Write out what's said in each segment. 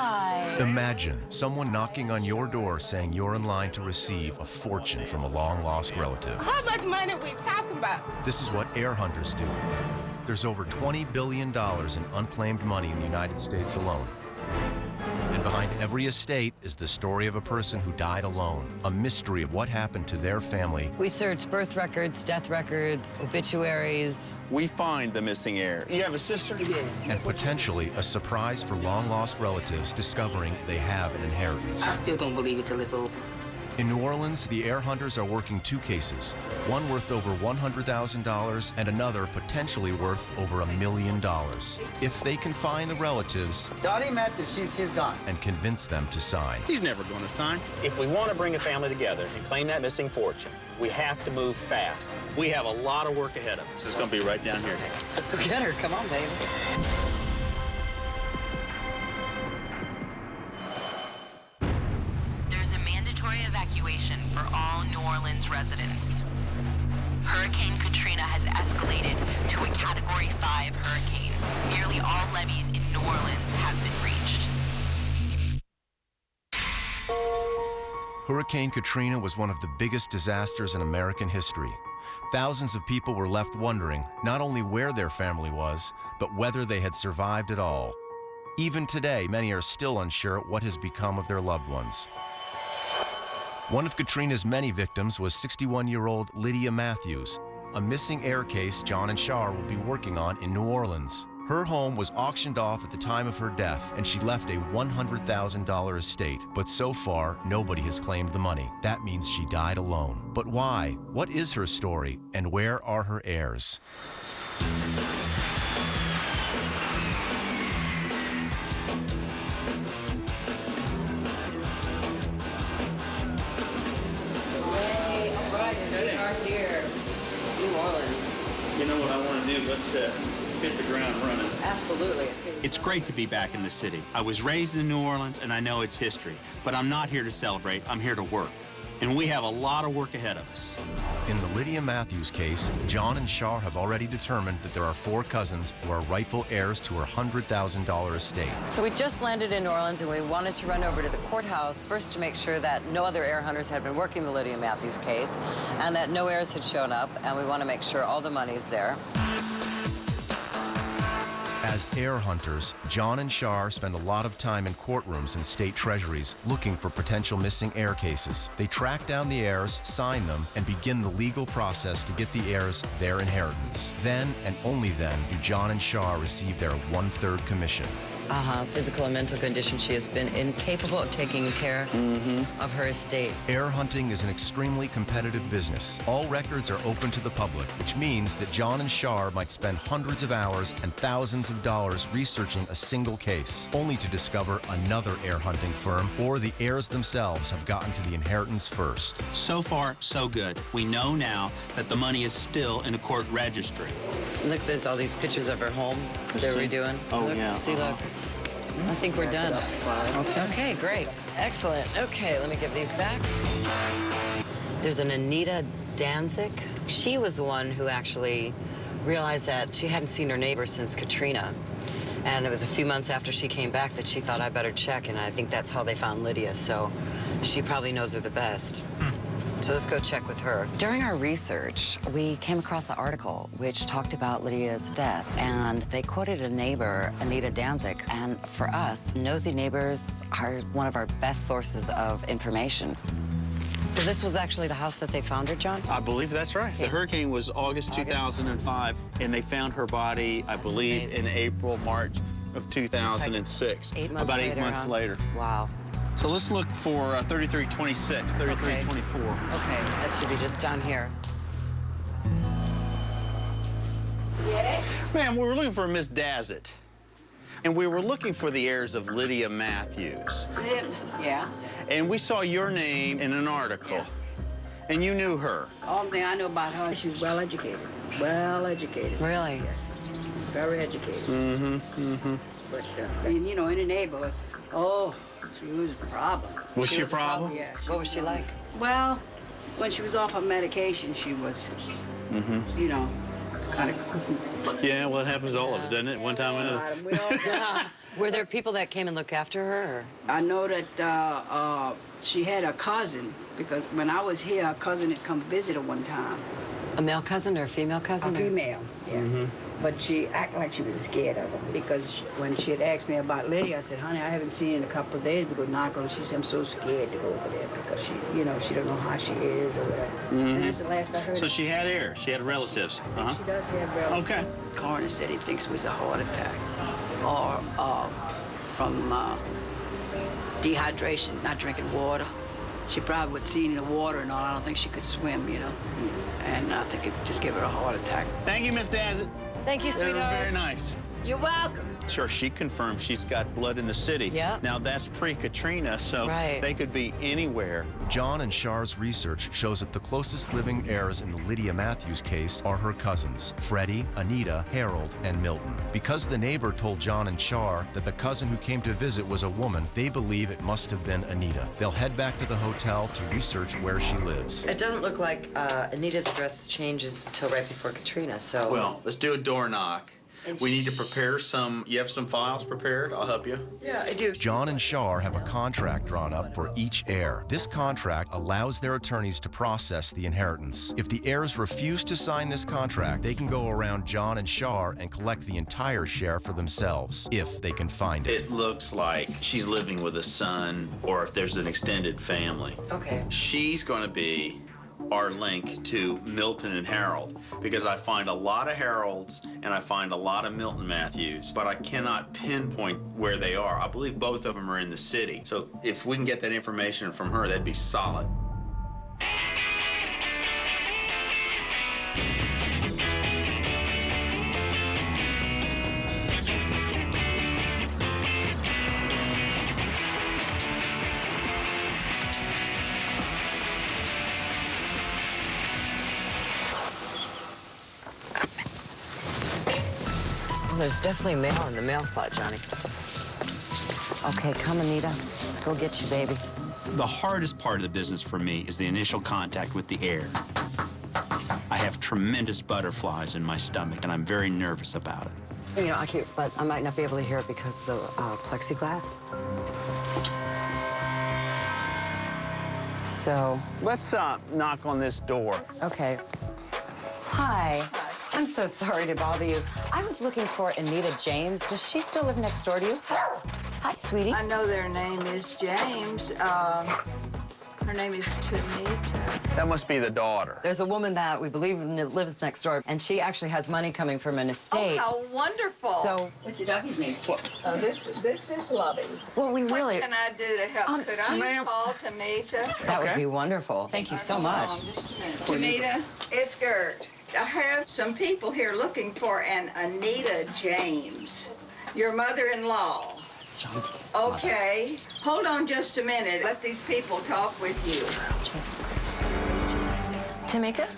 Hi. Imagine someone knocking on your door saying you're in line to receive a fortune from a long-lost relative. How much money are we talking about? This is what heir hunters do. There's over $20 billion in unclaimed money in the United States alone. And behind every estate is the story of a person who died alone, a mystery of what happened to their family. We searched birth records, death records, obituaries. We find the missing heir. You have a sister? And potentially a surprise for long-lost relatives discovering they have an inheritance. I still don't believe it till it's over. In New Orleans, the heir hunters are working two cases, one worth over $100,000 and another potentially worth over $1 million. If they can find the relatives Dottie Matthews, she's gone. and convince them to sign. He's never going to sign. If we want to bring a family together and claim that missing fortune, we have to move fast. We have a lot of work ahead of us. It's going to be right down here. Let's go get her. Come on, baby. Evacuation for all New Orleans residents. Hurricane Katrina has escalated to a Category 5 hurricane. Nearly all levees in New Orleans have been reached. Hurricane Katrina was one of the biggest disasters in American history. Thousands of people were left wondering not only where their family was, but whether they had survived at all. Even today, many are still unsure what has become of their loved ones. One of Katrina's many victims was 61-year-old Lydia Matthews, a missing heir case John and Shar will be working on in New Orleans. Her home was auctioned off at the time of her death, and she left a $100,000 estate. But so far, nobody has claimed the money. That means she died alone. But why? What is her story, and where are her heirs? You know what I want to do? Let's hit the ground running. Absolutely. It's great to be back in the city. I was raised in New Orleans, and I know its history. But I'm not here to celebrate. I'm here to work. And we have a lot of work ahead of us. In the Lydia Matthews case, John and Shar have already determined that there are 4 cousins who are rightful heirs to her $100,000 estate. So we just landed in New Orleans, and we wanted to run over to the courthouse first to make sure that no other heir hunters had been working the Lydia Matthews case and that no heirs had shown up, and we want to make sure all the money is there. As heir hunters, John and Shar spend a lot of time in courtrooms and state treasuries looking for potential missing heir cases. They track down the heirs, sign them, and begin the legal process to get the heirs their inheritance. Then, and only then, do John and Shar receive their 1/3 commission. Physical and mental condition. She has been incapable of taking care of her estate. Heir hunting is an extremely competitive business. All records are open to the public, which means that John and Shar might spend hundreds of hours and thousands of dollars researching a single case, only to discover another heir hunting firm or the heirs themselves have gotten to the inheritance first. So far, so good. We know now that the money is still in the court registry. Look, there's all these pictures of her home they're redoing. Oh, look, yeah. See, look. I think we're done. Okay, great. Excellent. Okay, let me give these back. There's an Anita Danzig. She was the one who actually realized that she hadn't seen her neighbor since Katrina. And it was a few months after she came back that she thought, I better check, and I think that's how they found Lydia. So she probably knows her the best. So let's go check with her. During our research, we came across an article which talked about Lydia's death, and they quoted a neighbor, Anita Danzig. And for us, nosy neighbors are one of our best sources of information. So this was actually the house that they found her, John? I believe that's right. The hurricane was August 2005, and they found her body, I believe, amazing. in April, March of 2006. Like 8 months About later, 8 months huh? later. Wow. So let's look for 3326, 3324. Okay, that should be just down here. Ma'am, we were looking for Miss Dazzett. And we were looking for the heirs of Lydia Matthews. Yeah. And we saw your name in an article. And you knew her. All thing I know about her, she's well educated. Well educated. Really? Yes. Very educated. Mm-hmm. But, and, you know, in the neighborhood, oh, she was a problem. Was she a problem? Yeah. What was she like? Well, when she was off her medication, she was, you know, kind of Yeah, well, it happens to all of us, doesn't it? One time or another. We all got Were there people that came and looked after her? Or? I know that she had a cousin, because when I was here, a cousin had come visit her one time. A male cousin or a female cousin? A female, yeah. But she acted like she was scared of her, because when she had asked me about Lydia, I said, honey, I haven't seen her in a couple of days. We go knock on her. She said, I'm so scared to go over there because she, you know, she don't know how she is or whatever. And that's the last I heard. So she had Heir. She had relatives. I think she does have relatives. Okay. Coroner said he thinks it was a heart attack or from dehydration, not drinking water. She probably would see in the water and all. I don't think she could swim, you know. And I think it just gave her a heart attack. Thank you, Miss Dazzett. Thank you, They were sweetheart. very nice. You're welcome. Sure, she confirmed she's got blood in the city. Yeah. Now, that's pre-Katrina, so Right. they could be anywhere. John and Char's research shows that the closest living heirs in the Lydia Matthews case are her cousins, Freddie, Anita, Harold, and Milton. Because the neighbor told John and Char that the cousin who came to visit was a woman, they believe it must have been Anita. They'll head back to the hotel to research where she lives. It doesn't look like Anita's address changes till right before Katrina, so... Well, let's do a door knock. We need to prepare some, you have some files prepared? I'll help you. Yeah, I do. John and Char have a contract drawn up for each heir. This contract allows their attorneys to process the inheritance. If the heirs refuse to sign this contract, they can go around John and Char and collect the entire share for themselves, if they can find it. It looks like she's living with a son, or if there's an extended family. Okay. She's going to be our link to Milton and Harold, because I find a lot of Harolds and I find a lot of Milton Matthews, but I cannot pinpoint where they are. I believe both of them are in the city. So if we can get that information from her, that'd be solid. Well, there's definitely mail in the mail slot, Johnny. Okay, come, Anita. Let's go get you, baby. The hardest part of the business for me is the initial contact with the heir. I have tremendous butterflies in my stomach, and I'm very nervous about it. You know, I can't, but I might not be able to hear it because of the plexiglass. So, Let's knock on this door. okay. Hi. I'm so sorry to bother you. I was looking for Anita James. Does she still live next door to you? Hi, sweetie. I know their name is James. Her name is Tamita. That must be the daughter. There's a woman that we believe lives next door, and she actually has money coming from an Oh, estate. how wonderful. So, What's your doggy's name? This is Lovey. well, we really... What can I do to help? Could I call Tamita? That would be wonderful. Thank you so much. Just a minute. Tamita, it's Gert. I have some people here looking for an Anita James, your mother-in-law. John's Okay, hold on just a minute. Let these people talk with you. Tamika?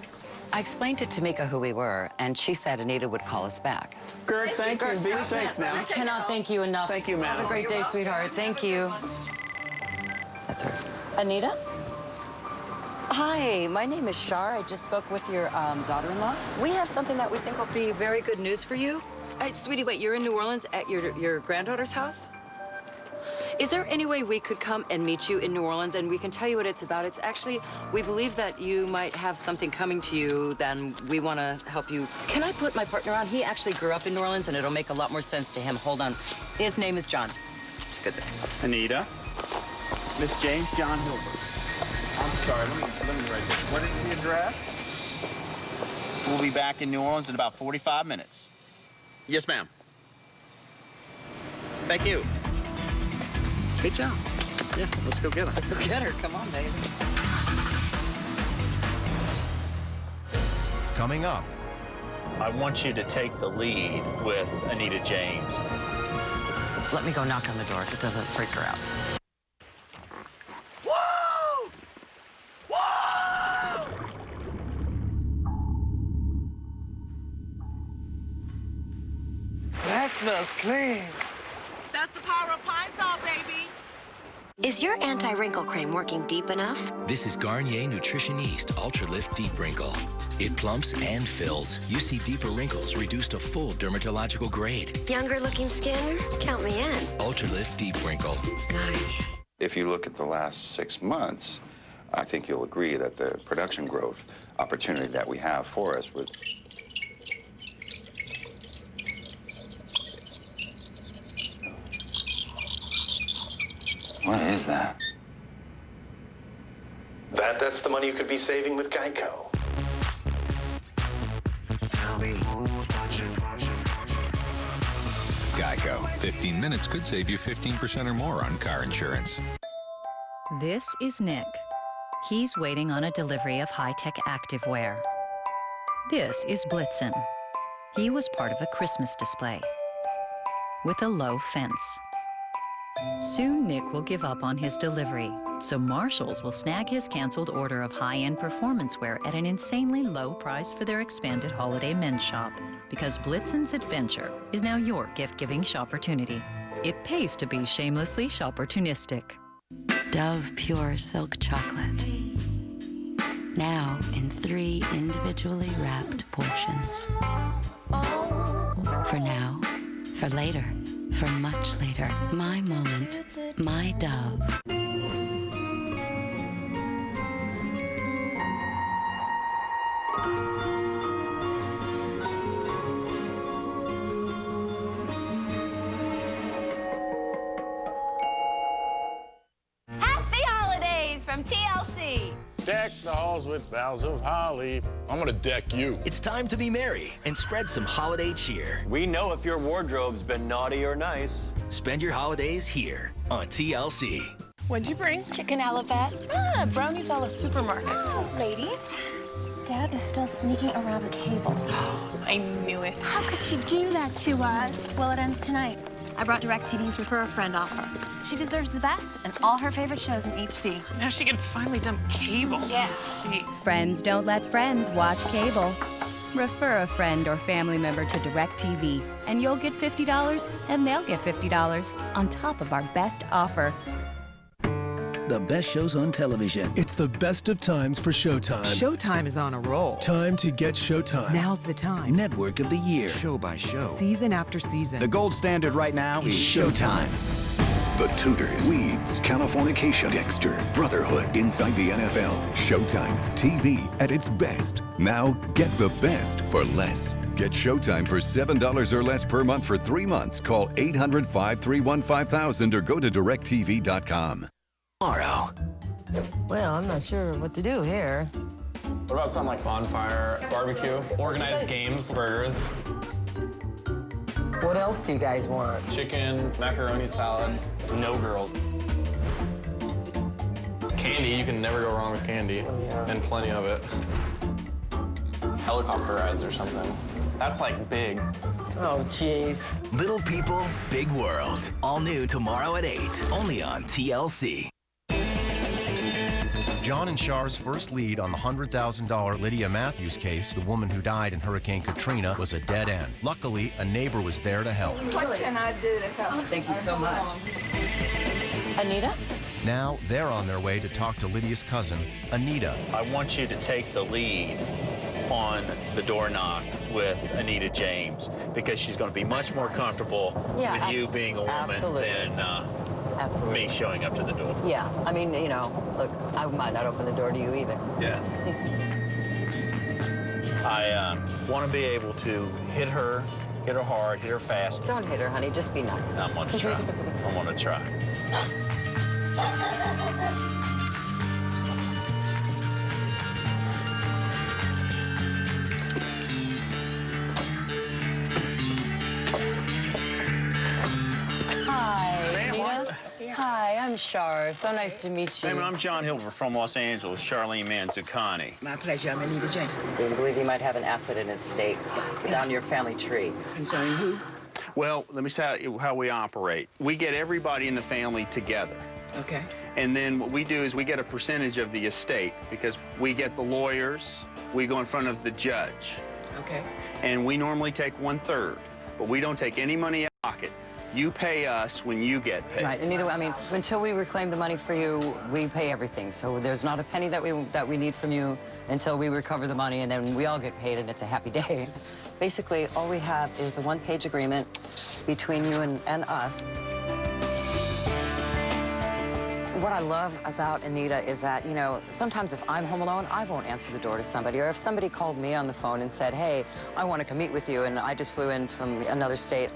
I explained to Tamika who we were, and she said Anita would call us back. Gert, thank you. Be safe now. I cannot thank you enough. Thank you, ma'am. Have a great day, sweetheart. Thank you. That's her. Anita? Hi, my name is Char. I just spoke with your daughter-in-law. We have something that we think will be very good news for you. Sweetie, wait, you're in New Orleans at your granddaughter's house? Is there any way we could come and meet you in New Orleans and we can tell you what it's about? It's actually, we believe that you might have something coming to you, then we want to help you. Can I put my partner on? He actually grew up in New Orleans and it'll make a lot more sense to him. Hold on. His name is John. It's a good name. Anita, Miss James, John Hilbert. I'm sorry, let me write this. What is the address? We'll be back in New Orleans in about 45 minutes. Yes, ma'am. Thank you. Good job. Yeah, let's go get her. Let's go get her. Come on, baby. Coming up, I want you to take the lead with Anita James. Let me go knock on the door so it doesn't freak her out. That smells clean. That's the power of Pine Sol, baby. Is your anti-wrinkle cream working deep enough? This is Garnier Nutrition East Ultra Lift Deep Wrinkle. It plumps and fills. You see deeper wrinkles reduced to full dermatological grade. Younger looking skin? Count me in. Ultra Lift Deep Wrinkle. Garnier. If you look at the last 6 months, I think you'll agree that the production growth opportunity that we have for us would... What is that? That's the money you could be saving with Geico. Geico. 15 minutes could save you 15% or more on car insurance. This is Nick. He's waiting on a delivery of high-tech activewear. This is Blitzen. He was part of a Christmas display with a low fence. Soon, Nick will give up on his delivery, so Marshalls will snag his canceled order of high-end performance wear at an insanely low price for their expanded holiday men's shop. Because Blitzen's adventure is now your gift-giving shopportunity. It pays to be shamelessly shopportunistic. Dove Pure Silk Chocolate. Now in 3 individually wrapped portions. For now, for later, for much later. My moment, my Dove. Happy holidays from TLC. Deck the halls with boughs of holly. I'm gonna deck you. It's time to be merry and spread some holiday cheer. We know if your wardrobe's been naughty or nice. Spend your holidays here on TLC. What'd you bring? Chicken alabet. Brownies a la supermarket. Oh, ladies, Deb is still sneaking around the cable. I knew it. How could she do that to us? Well, it ends tonight. I brought DirecTV's Refer a Friend offer. She deserves the best and all her favorite shows in HD. Now she can finally dump cable. Yeah. Jeez. Friends don't let friends watch cable. Refer a friend or family member to DirecTV, and you'll get $50, and they'll get $50 on top of our best offer. The best shows on television. It's the best of times for Showtime. Showtime is on a roll. Time to get Showtime. Now's the time. Network of the year. Show by show. Season after season. The gold standard right now is Showtime. The Tudors, Weeds, Californication, Dexter, Brotherhood, Inside the NFL. Showtime, TV at its best. Now get the best for less. Get Showtime for $7 or less per month for 3 months. Call 800-531-5000 or go to directtv.com. Tomorrow. Well, I'm not sure what to do here. What about something like bonfire, barbecue, organized games, burgers? What else do you guys want? Chicken, macaroni salad, no girls. Candy, you can never go wrong with candy, and plenty of it. Helicopter rides or something. That's like big. Oh, jeez. Little People, Big World. All new tomorrow at 8, only on TLC. John and Char's first lead on the $100,000 Lydia Matthews case, the woman who died in Hurricane Katrina, was a dead end. Luckily, a neighbor was there to help. What can I do to help? Thank you so much. Anita? Now, they're on their way to talk to Lydia's cousin, Anita. I want you to take the lead on the door knock with Anita James because she's going to be much more comfortable with you being a woman than me showing up to the door. Yeah, I mean, you know, look, I might not open the door to you either. Yeah. I want to be able to hit her hard, hit her fast. Don't hit her, honey, just be nice. I'm going to try. I'm going to try. Hi, I'm Char. So nice to meet you. Hey, I'm John Hilbert from Los Angeles, Charlene Manzucani. My pleasure. I'm Anita James. Didn't believe you might have an asset in its state down your family tree. Concerning who? Well, let me say how we operate. We get everybody in the family together. Okay. And then what we do is we get a percentage of the estate because we get the lawyers, we go in front of the judge. Okay. And we normally take 1/3, but we don't take any money out of pocket. You pay us when you get paid. Right, Anita, I mean, until we reclaim the money for you, we pay everything. So there's not a penny that we need from you until we recover the money, and then we all get paid, and it's a happy day. Basically, all we have is a one-page agreement between you and us. What I love about Anita is that, you know, sometimes if I'm home alone, I won't answer the door to somebody. Or if somebody called me on the phone and said, hey, I want to come meet with you, and I just flew in from another state,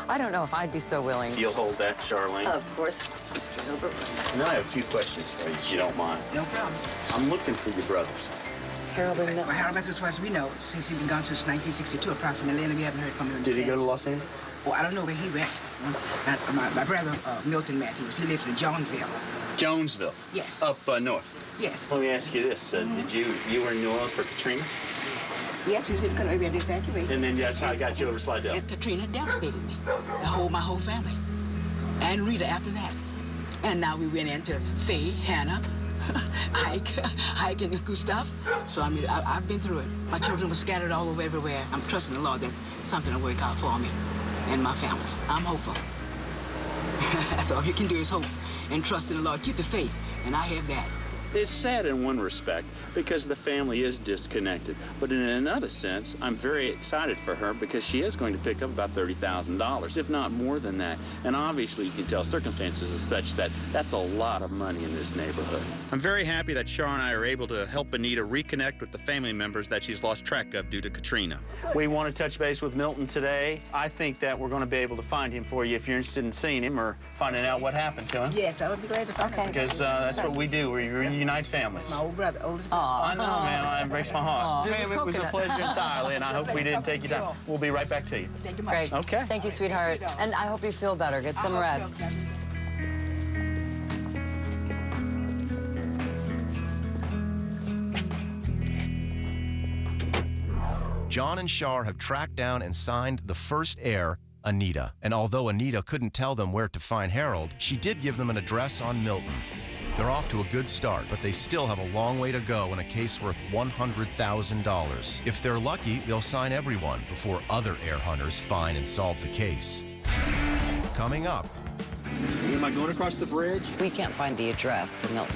I don't know if I'd be so willing. You'll hold that, Charlene? Of course, Mr. Hilbert. And I have a few questions for you, if you don't mind. No problem. I'm looking for your brothers. Harold and Well, Harold Matthews, as far as we know, since he's been gone since 1962 approximately, and we haven't heard from him Did since. he go to Los Angeles? Well, I don't know where he went. My brother, Milton Matthews, he lives in Jonesville. Jonesville? Yes. Up north? Yes. Let me ask you this. Did you were in New Orleans for Katrina? Yes, we said we couldn't ready to evacuate. And then that's how I got you over Slidell? Katrina devastated me. My whole family. And Rita after that. And now we went into Faye, Hannah, Ike and Gustav. So, I mean, I've been through it. My children were scattered all over everywhere. I'm trusting the Lord that something will work out for me and my family. I'm hopeful. That's all you can do is hope and trust in the Lord. Keep the faith, and I have that. It's sad in one respect because the family is disconnected. But in another sense, I'm very excited for her because she is going to pick up about $30,000, if not more than that. And obviously, you can tell circumstances are such that that's a lot of money in this neighborhood. I'm very happy that Char and I are able to help Anita reconnect with the family members that she's lost track of due to Katrina. We want to touch base with Milton today. I think that we're going to be able to find him for you if you're interested in seeing him or finding out what happened to him. Yes, I would be glad to find him. Because that's what we do. We reunite families. My old brother, oldest brother. I know, man. It breaks my heart. Aww. Ma'am, it was a pleasure entirely, and I hope we didn't take your time. We'll be right back to you. Thank you much. Great. Okay. Thank you, sweetheart. And I hope you feel better. Get some rest. John and Char have tracked down and signed the first heir, Anita. And although Anita couldn't tell them where to find Harold, she did give them an address on Milton. They're off to a good start, but they still have a long way to go in a case worth $100,000. If they're lucky, they'll sign everyone before other heir hunters find and solve the case. Coming up. Am I going across the bridge? We can't find the address for Milton.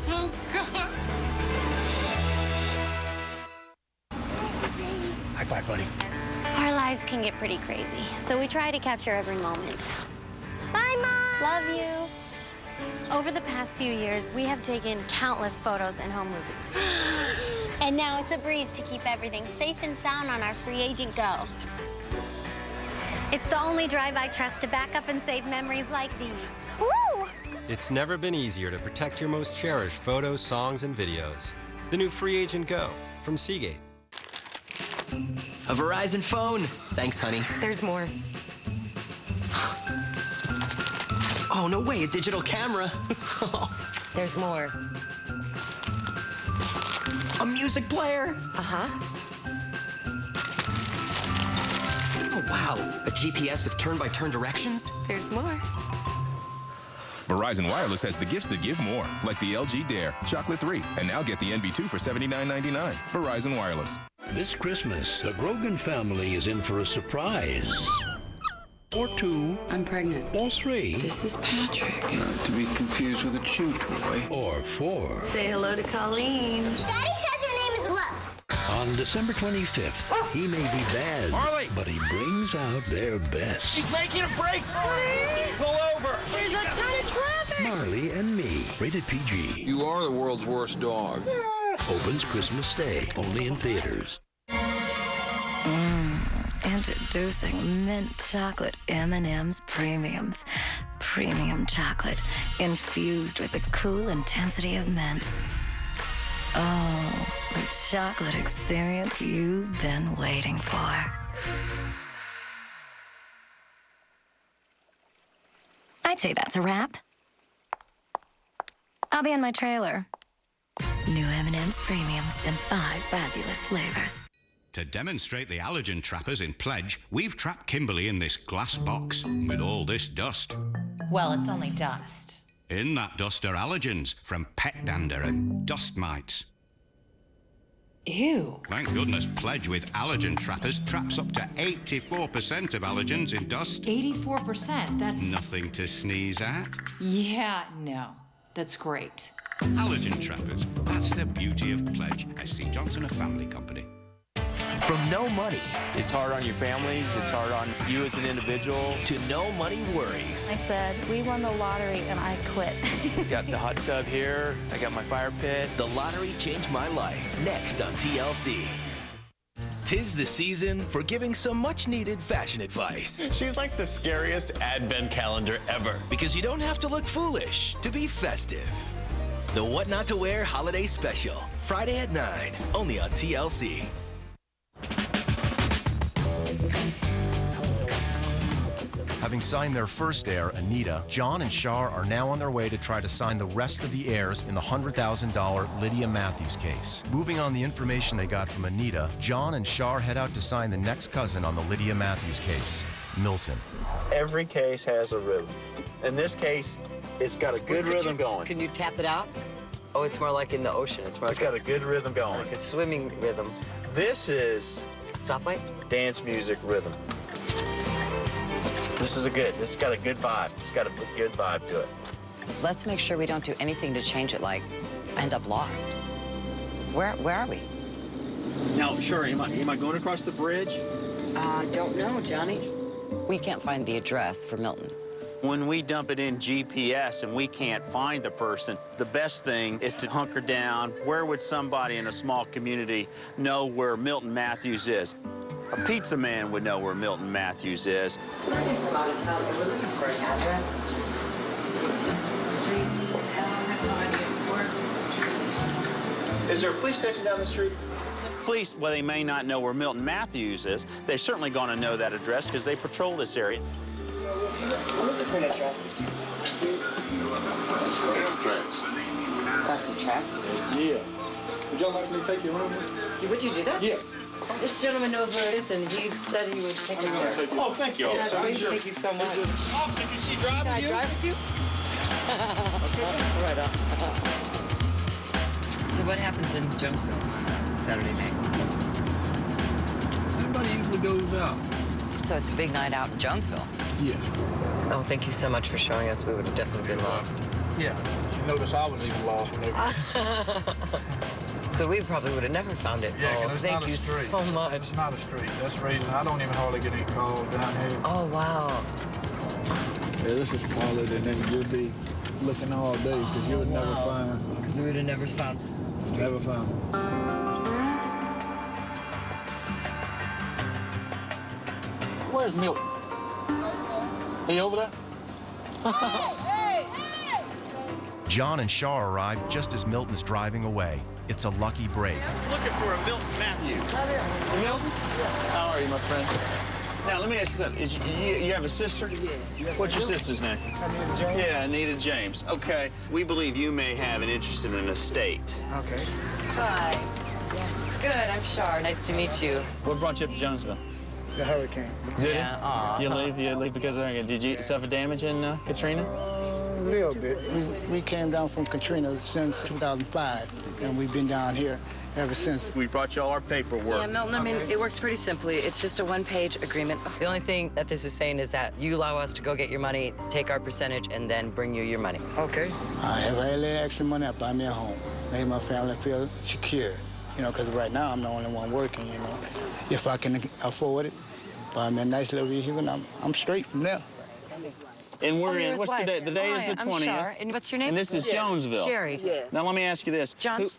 Oh, God. High five, buddy. Our lives can get pretty crazy, so we try to capture every moment. Bye, Mom! Love you. Over the past few years, we have taken countless photos and home movies. And now it's a breeze to keep everything safe and sound on our free agent Go. It's the only drive I trust to back up and save memories like these. Woo! It's never been easier to protect your most cherished photos, songs, and videos. The new Free Agent Go from Seagate. A Verizon phone. Thanks, honey. There's more. Oh, no way, a digital camera. There's more. A music player. Uh-huh. Oh, wow. A GPS with turn-by-turn directions? There's more. Verizon Wireless has the gifts that give more, like the LG Dare, chocolate-free, and now get the NV2 for $79.99. Verizon Wireless. This Christmas, the Grogan family is in for a surprise. Or two. I'm pregnant. Or three. This is Patrick. Not to be confused with a chew toy. Or four. Say hello to Colleen. Daddy says her name is Whoops. On December 25th, he may be bad, Harley! but he brings out their best. He's making a break! Pull over! There's a ton of traffic! Marley and Me, rated PG. You are the world's worst dog. Opens Christmas Day, only in theaters. Introducing mint chocolate M&M's Premiums. Premium chocolate infused with the cool intensity of mint. Oh, the chocolate experience you've been waiting for. I'd say that's a wrap. I'll be in my trailer. New M&M's Premiums in 5 fabulous flavors. To demonstrate the allergen trappers in Pledge, we've trapped Kimberly in this glass box with all this dust. Well, it's only dust. In that dust are allergens from pet dander and dust mites. Ew. Thank goodness Pledge with allergen trappers traps up to 84% of allergens in dust. 84%, that's... Nothing to sneeze at. Yeah, no. That's great. Allergen trappers. That's the beauty of Pledge. SC Johnson, a family company. From no money. It's hard on your families. It's hard on you as an individual. To no money worries. I said, we won the lottery and I quit. Got the hot tub here. I got my fire pit. The lottery changed my life. Next on TLC. 'Tis the season for giving some much-needed fashion advice. She's like the scariest advent calendar ever. Because you don't have to look foolish to be festive. The What Not to Wear Holiday Special. Friday at 9. Only on TLC. Having signed their first heir, Anita, John and Shar are now on their way to try to sign the rest of the heirs in the $100,000 Lydia Matthews case. Moving on the information they got from Anita, John and Shar head out to sign the next cousin on the Lydia Matthews case, Milton. Every case has a rhythm. In this case, it's got a good rhythm going. Can you tap it out? Oh, it's more like in the ocean. It's more got a good rhythm going. like a swimming rhythm. This is Stoplight? dance music rhythm. This is it's got a good vibe. It's got a good vibe to it. Let's make sure we don't do anything to change it, like end up lost. Where are we? Now, sure, am I going across the bridge? Don't know, Johnny. We can't find the address for Milton. When we dump it in GPS and we can't find the person, the best thing is to hunker down. Where would somebody in a small community know where Milton Matthews is? A pizza man would know where Milton Matthews is. We're looking from out of town, and we're looking for an address. Street. Is there a police station down the street? Police, well, they may not know where Milton Matthews is. They're certainly going to know that address because they patrol this area. I'm looking for an address. Across the tracks? Yeah. Would y'all like me to take you home? Would you do that? Yes. This gentleman knows where it is, and he said he would take us there. Oh, thank you, That's officer. sweet. Sure. Thank you so much. Officer, can she drive with you? Can I drive with you? Right on. So what happens in Jonesville on Saturday night? Everybody usually goes out. So it's a big night out in Jonesville. Yeah. Oh, thank you so much for showing us. We would have definitely been lost. Yeah. You notice I was even lost whenever. So we probably would have never found it. Yeah, oh, 'cause it's thank not a you street. so much. It's not a street. That's the reason I don't even hardly get any calls down here. Oh, wow. Yeah, this is solid, and then you'll be looking all day because you would never find. Because we would have never found. Never found. Where's Milton? He over there? John and Shar arrive just as Milton's driving away. It's a lucky break. Looking for a Milton Matthews. Milton? How are you, my friend? Now, let me ask you something. You have a sister? Yeah. Yes, What's your I do. sister's name? Anita James. Yeah, Anita James. Okay. We believe you may have an interest in an estate. Okay. Hi. Good, I'm Shar. Nice to meet you. What brought you up to Jonesville? The hurricane. Did Yeah, aw. You leave because of hurricane. Did you suffer damage in Katrina? A little bit. We came down from Katrina since 2005, and we've been down here ever since. We brought you all our paperwork. Yeah, Milton, I mean, it works pretty simply. It's just a one-page agreement. The only thing that this is saying is that you allow us to go get your money, take our percentage, and then bring you your money. Okay. I have a little extra money, I buy me a home. Make my family feel secure. You know, because right now I'm the only one working, you know. If I can afford it, buy me a nice little vehicle, and I'm straight from there. And we're you're in, his what's the wife. day? The day is Hi, the 20th. I'm Shar. And what's your name? And this is Jonesville. Sherry. Yeah. Now, let me ask you this. John,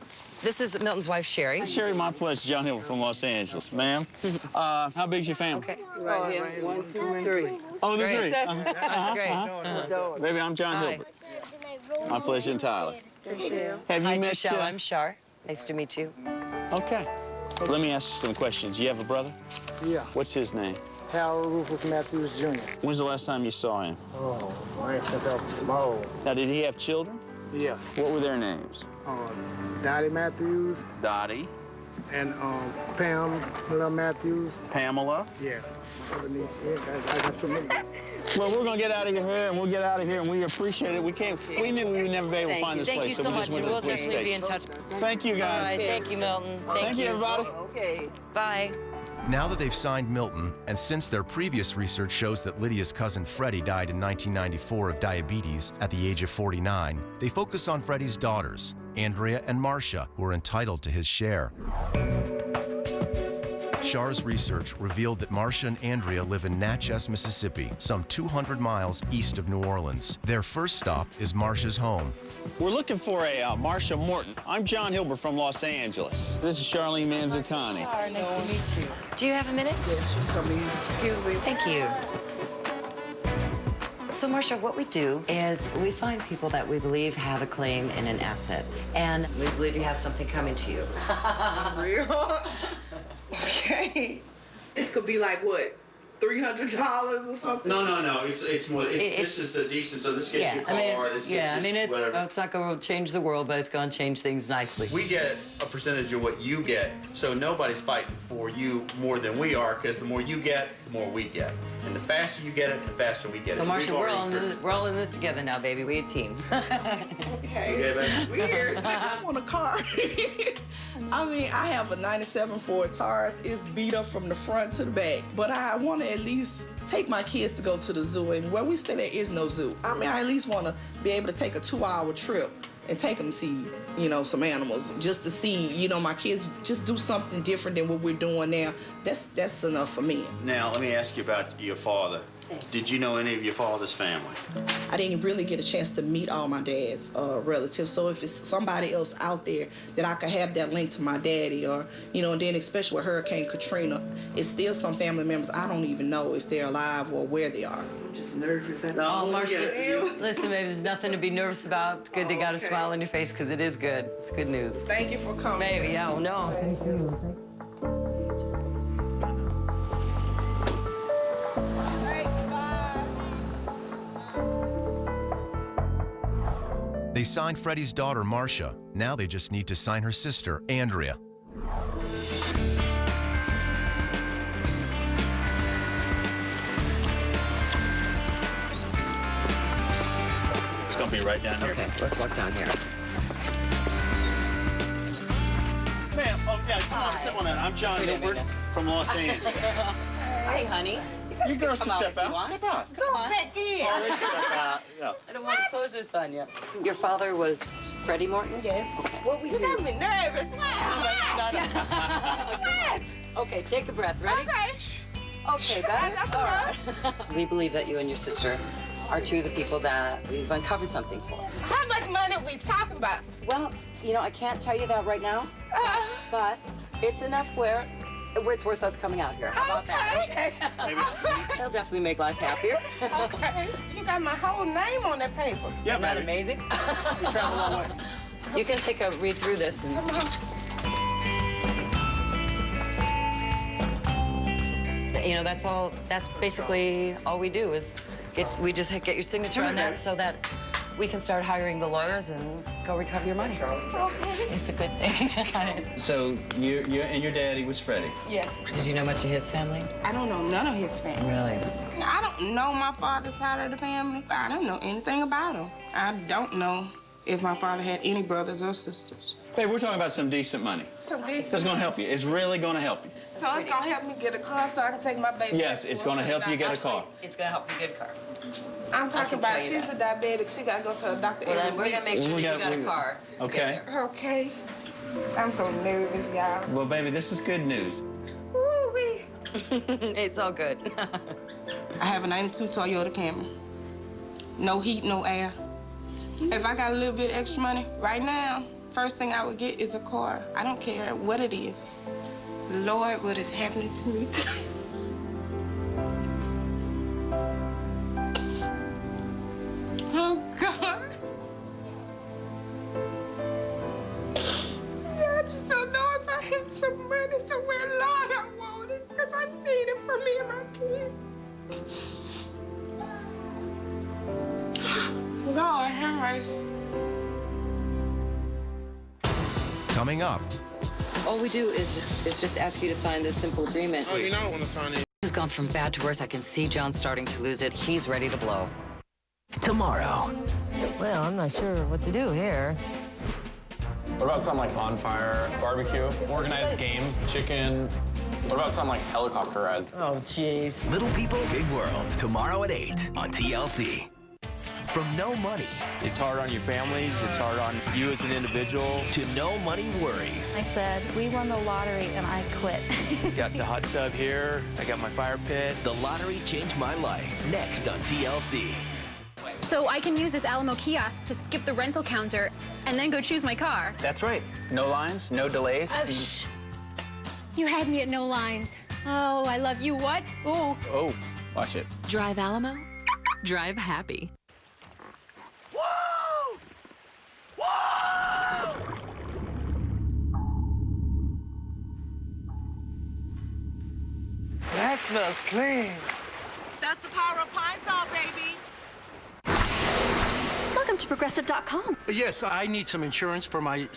this is Milton's wife, Sherry. Sherry, my pleasure. John Hill from Los Angeles. Ma'am, how big's your family? Okay. Right here. 1, 2, 3. Oh, the Great. three. That's great. Baby, I'm John Hi. Hilbert. My pleasure entirely. Have Hi, you met... Michelle. I'm Shar. Nice to meet you. Okay. Let me ask you some questions. You have a brother? Yeah. What's his name? Harold Rufus Matthews Jr. When's the last time you saw him? Oh, man, since I was small. Now, did he have children? Yeah. What were their names? Dottie Matthews Dottie. and Pamela Matthews. Pamela. Yeah. I got so many. Well, we're going to get out of here, and we'll get out of here, and we appreciate it. We knew we would never be able to find this place, so we just went to the police station. Be in touch. Thank you, guys. All right, thank you, Milton. Thank you, everybody. Okay. Bye. Now that they've signed Milton, and since their previous research shows that Lydia's cousin Freddie died in 1994 of diabetes at the age of 49, they focus on Freddie's daughters, Andrea and Marcia, who are entitled to his share. Char's research revealed that Marcia and Andrea live in Natchez, Mississippi, some 200 miles east of New Orleans. Their first stop is Marcia's home. We're looking for a Marcia Morton. I'm John Hilbert from Los Angeles. This is Charlene Manzucani. Char, nice to meet you. Do you have a minute? Yes, you come in. Excuse me. Thank you. So, Marcia, what we do is we find people that we believe have a claim and an asset, and we believe you have something coming to you. Real? Okay. This could be like what? $300 or something? No. It's more. This is a decent. So this gets you a car. It's not going to change the world, but it's going to change things nicely. We get a percentage of what you get, so nobody's fighting for you more than we are, because the more you get, the more we get. And the faster you get it, the faster we get it. So, Marcia, we're all in this together now, baby. We're a team. Okay. Weird. I want a car. I mean, I have a 97 Ford Taurus. It's beat up from the front to the back. But I want to at least take my kids to go to the zoo. And where we stay, there is no zoo. I mean, I at least want to be able to take a 2-hour trip and take them to see, some animals, just to see, my kids just do something different than what we're doing now. That's enough for me. Now, let me ask you about your father. Thanks. Did you know any of your father's family? I didn't really get a chance to meet all my dad's relatives. So if it's somebody else out there that I could have that link to my daddy, or, and then especially with Hurricane Katrina, it's still some family members I don't even know if they're alive or where they are. I'm just nervous. Oh, Marcia, listen, baby, there's nothing to be nervous about. It's good they got a smile on your face, because it is good. It's good news. Thank you for coming. Baby, no. Thank you. They signed Freddie's daughter, Marcia. Now they just need to sign her sister, Andrea. It's going to be right down here. Okay, let's walk down here. Ma'am, come on, step on that. I'm John Hilbert from Los Angeles. Hey, honey. You girls can step out. Step out. Go back in. Yeah. I don't want to close this on you. Your father was Freddie Morton? Yes. Okay. What we do? You got me nervous. What? Okay, take a breath. Ready? Okay, better? All right. We believe that you and your sister are two of the people that we've uncovered something for. How much money are we talking about? Well, I can't tell you that right now, but it's enough where it's worth us coming out here. How about that? Okay. That'll definitely make life happier. Okay. You got my whole name on that paper. Yeah, Isn't that amazing? You travel a long way. You can take a read through this. And... that's all. That's basically all we do is we just get your signature on that so that we can start hiring the lawyers and go recover your money. Okay. It's a good thing. So you and your daddy was Freddie? Yeah. Did you know much of his family? I don't know none of his family. Really? I don't know my father's side of the family. I don't know anything about him. I don't know if my father had any brothers or sisters. Hey, we're talking about some decent money. Some decent That's going to help you. It's really going to help you. So it's going to help me get a car so I can take my baby? Yes, it's going to help you get a car. It's going to help you get a car. I'm talking about she's a diabetic. She got to go to a doctor. Well, then we're going to make sure that you got a car. Okay. Okay. I'm so nervous, y'all. Well, baby, this is good news. Woo-wee. It's all good. I have a 92 Toyota Camry. No heat, no air. If I got a little bit extra money right now, first thing I would get is a car. I don't care what it is. Lord, what is happening to me today? Oh, God. Yeah, I just don't know if I have some money somewhere. Lord, I want it, because I need it for me and my kids. Lord, have mercy. Coming up. All we do is just ask you to sign this simple agreement. Oh, you don't want to sign it. has gone from bad to worse. I can see John starting to lose it. He's ready to blow. Tomorrow. Well, I'm not sure what to do here. What about something like bonfire, barbecue, organized games, chicken? What about something like helicopter rides? Oh, jeez. Little People, Big World. Tomorrow at 8 on TLC. From no money. It's hard on your families. It's hard on you as an individual. To no money worries. I said, we won the lottery and I quit. Got the hot tub here. I got my fire pit. The lottery changed my life. Next on TLC. So I can use this Alamo kiosk to skip the rental counter and then go choose my car. That's right. No lines, no delays. Shh. You had me at no lines. Oh, I love you. What? Ooh. Oh, watch it. Drive Alamo. Drive happy. Whoa! Whoa! That smells clean. That's the power of Pine Sol, baby. Welcome to Progressive.com. Yes, I need some insurance for my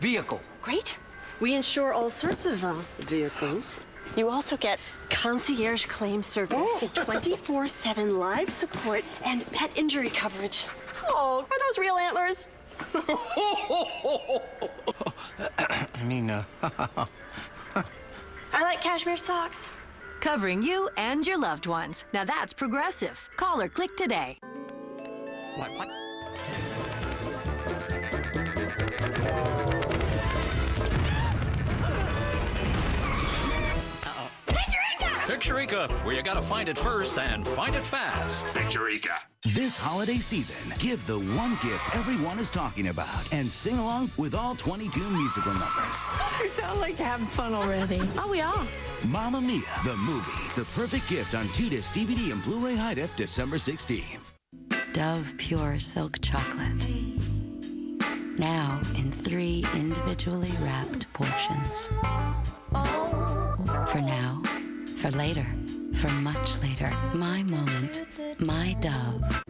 vehicle. Great. We insure all sorts of vehicles. You also get concierge claim service, 24/7 live support, and pet injury coverage. Oh, are those real antlers? I mean, I like cashmere socks. Covering you and your loved ones. Now that's Progressive. Call or click today. What? Picturica, where you gotta find it first and find it fast. Picturica. This holiday season, give the one gift everyone is talking about and sing along with all 22 musical numbers. You sound like you're having fun already. Oh, we are. Mamma Mia, the movie. The perfect gift on 2-disc DVD and Blu-ray High Def December 16th. Dove Pure Silk Chocolate. Now in 3 individually wrapped portions. For now, for later, for much later. My moment, my Dove.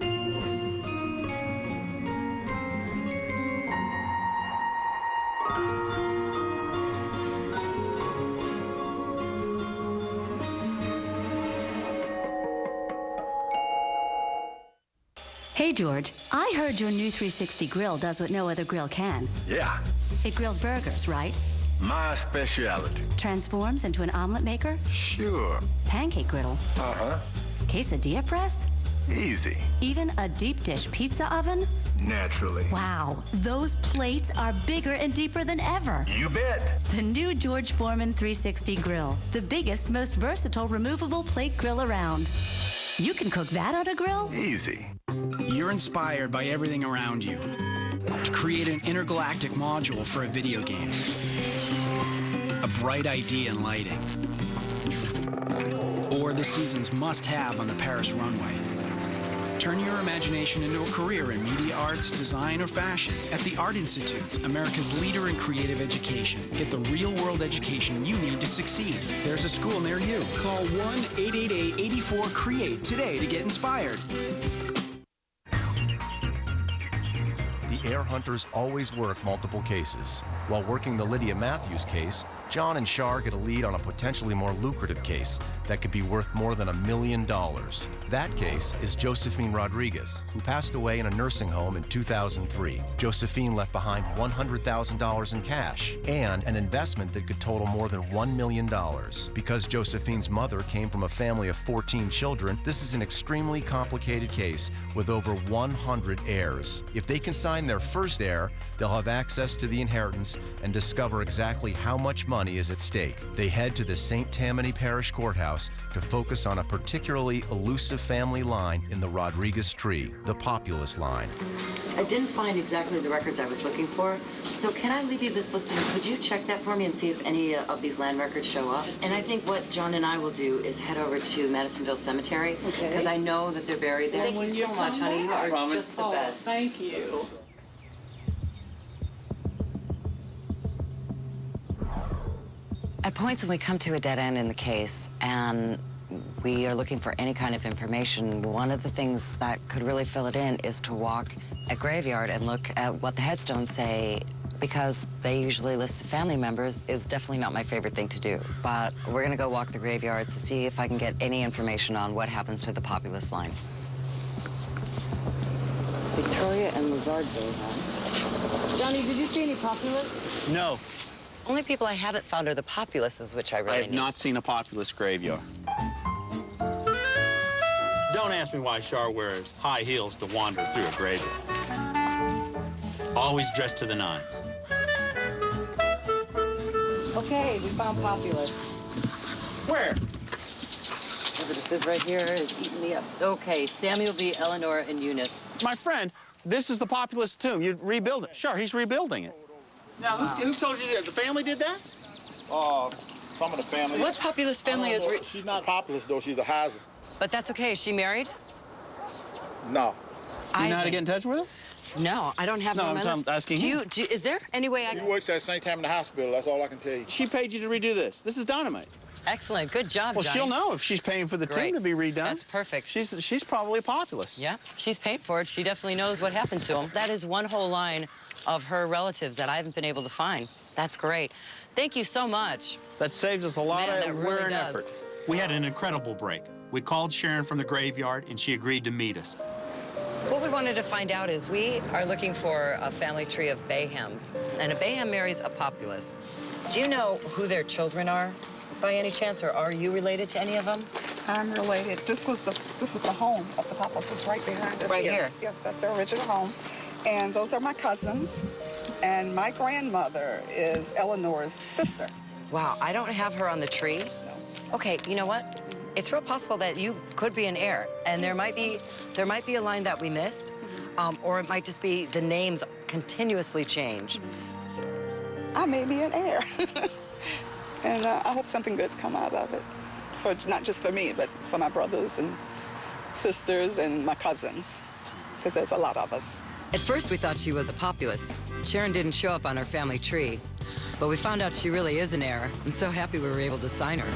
Hey, George, I heard your new 360 grill does what no other grill can. Yeah, It grills burgers, right? my specialty. Transforms into an omelet maker? Sure. Pancake griddle? Uh-huh. Quesadilla press? Easy. Even a deep dish pizza oven? Naturally. Wow, those plates are bigger and deeper than ever. You bet. The new George Foreman 360 grill, the biggest, most versatile removable plate grill around. You can cook that on a grill? Easy. You're inspired by everything around you to create an intergalactic module for a video game. A bright idea in lighting. Or the season's must-have on the Paris runway. Turn your imagination into a career in media arts, design, or fashion at the Art Institute's America's leader in creative education. Get the real-world education you need to succeed. There's a school near you. Call 1-888-84-CREATE today to get inspired. The Heir hunters always work multiple cases. While working the Lydia Matthews case, John and Shar get a lead on a potentially more lucrative case that could be worth more than $1 million. That case is Josephine Rodriguez, who passed away in a nursing home in 2003. Josephine left behind $100,000 in cash and an investment that could total more than $1 million. Because Josephine's mother came from a family of 14 children, this is an extremely complicated case with over 100 heirs. If they can sign their first heir, they'll have access to the inheritance and discover exactly how much money is at stake. They head to the St. Tammany Parish Courthouse to focus on a particularly elusive family line in the Rodriguez tree, the Populous line. I didn't find exactly the records I was looking for, so can I leave you this list and could you check that for me and see if any of these land records show up? And I think what John and I will do is head over to Madisonville Cemetery, because I know that they're buried there. Thank you so much, honey. You are just the best. Thank you. At points when we come to a dead end in the case and we are looking for any kind of information, one of the things that could really fill it in is to walk a graveyard and look at what the headstones say because they usually list the family members, is definitely not my favorite thing to do. But we're gonna go walk the graveyard to see if I can get any information on what happens to the Populous line. Victoria and Lazard Bayham. Johnny, did you see any Populous? No, Only people I haven't found are the Populuses, which I really I have need. not seen a Populous graveyard. Don't ask me why Char wears high heels to wander through a graveyard. Always dressed to the nines. Okay, we found Populous. Where? Whatever this is right here is eating me up. Okay, Samuel B., Eleanor, and Eunice. My friend, this is the Populous tomb. You rebuild it. Sure, he's rebuilding it. Now, who told you that? The family did that? Some of the family. What Populous family is... She's not Populous, though. She's a Heiser. But that's okay. Is she married? No. You know how to get in touch with her? No, I don't have her on my list. I'm asking him. Is there any way I She can... works at St. Tammany Hospital. That's all I can tell you. She paid you to redo this. This is dynamite. Excellent. Good job, Well, Johnny. she'll know if she's paying for the tomb to be redone. That's perfect. She's probably Populous. Yeah, she's paid for it. She definitely knows what happened to him. That is one whole line of her relatives that I haven't been able to find. That's great. Thank you so much. That saves us a lot Man, that of really wear and does. effort. We had an incredible break. We called Sharon from the graveyard, and she agreed to meet us. What we wanted to find out is we are looking for a family tree of Bayhams, and a Bayham marries a Populous. Do you know who their children are, by any chance, or are you related to any of them? I'm related. This was the home of the Populuses right behind us. Right here? Yes, that's their original home. And those are my cousins. And my grandmother is Eleanor's sister. Wow, I don't have her on the tree. No. Okay, you know what? It's real possible that you could be an heir, and there might be a line that we missed, or it might just be the names continuously change. I may be an heir. And I hope something good's come out of it. For not just for me, but for my brothers and sisters and my cousins, because there's a lot of us. At first, we thought she was a Populous. Sharon didn't show up on our family tree, but we found out she really is an heir. I'm so happy we were able to sign her.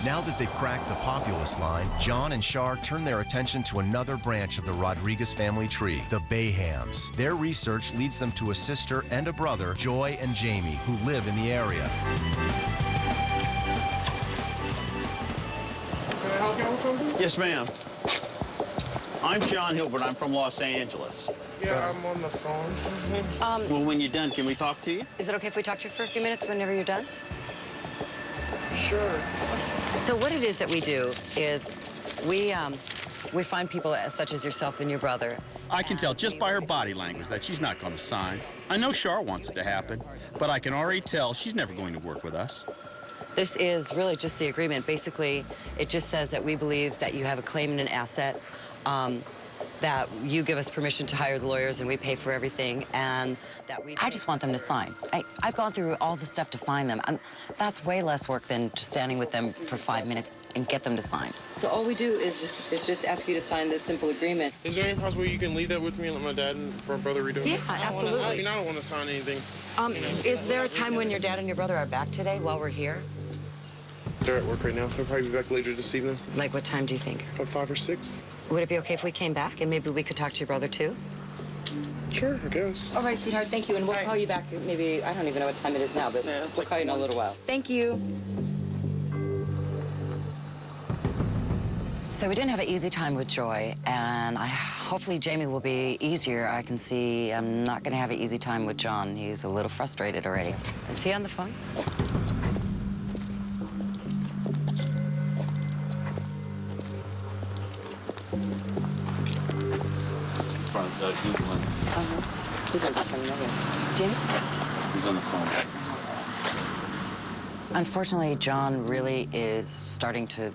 Now that they've cracked the Populous line, John and Char turn their attention to another branch of the Rodriguez family tree, the Bayhams. Their research leads them to a sister and a brother, Joy and Jamie, who live in the area. Can I help you with something? Yes, ma'am. I'm John Hilbert. I'm from Los Angeles. Yeah, I'm on the phone. Well, when you're done, can we talk to you? Is it okay if we talk to you for a few minutes whenever you're done? Sure. So what it is that we do is we find people such as yourself and your brother. I can tell just by her body language that she's not going to sign. I know Char wants it to happen, but I can already tell she's never going to work with us. This is really just the agreement. Basically, it just says that we believe that you have a claim and an asset, that you give us permission to hire the lawyers and we pay for everything, and that we... I just want them to sign. I've gone through all the stuff to find them. That's way less work than just standing with them for 5 minutes and get them to sign. So all we do is just ask you to sign this simple agreement. Is there any possible way you can leave that with me and let my dad and my brother redo it? Yeah, absolutely. I don't want to sign anything. Is there a time when your dad and your brother are back today while we're here? They're at work right now. They'll probably be back later this evening. Like what time do you think? About 5 or 6. Would it be okay if we came back and maybe we could talk to your brother too? Sure, I guess. All right, sweetheart, thank you. And we'll call you back maybe, I don't even know what time it is now, but we'll call you in a little while. Thank you. So we didn't have an easy time with Joy, and hopefully Jamie will be easier. I can see I'm not going to have an easy time with John. He's a little frustrated already. Is he on the phone? He's on the phone. Jamie? He's on the phone. Unfortunately, John really is starting to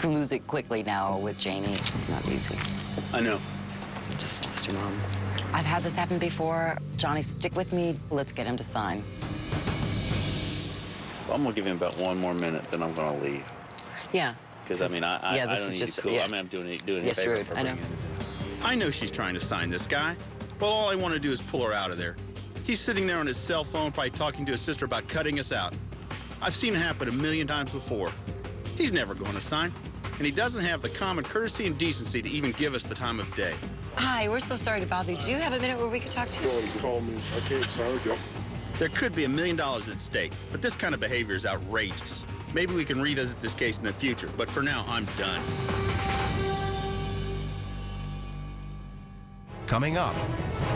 lose it quickly now with Jamie. It's not easy. I know. Just lost your mom. I've had this happen before. Johnny, stick with me. Let's get him to sign. Well, I'm going to give him about 1 more minute, then I'm going to leave. Yeah. Because, I mean, I this don't is need just, to cool. yeah. I mean, I'm doing it Yes, favor rude. for I know. bringing it. I know she's trying to sign this guy, but all I want to do is pull her out of there. He's sitting there on his cell phone, probably talking to his sister about cutting us out. I've seen it happen 1,000,000 times before. He's never going to sign, and he doesn't have the common courtesy and decency to even give us the time of day. Hi, we're so sorry to bother you. Do you have a minute where we could talk to you? Call me. Okay, sorry. Yep. There could be $1 million at stake, but this kind of behavior is outrageous. Maybe we can revisit this case in the future, but for now, I'm done. Coming up.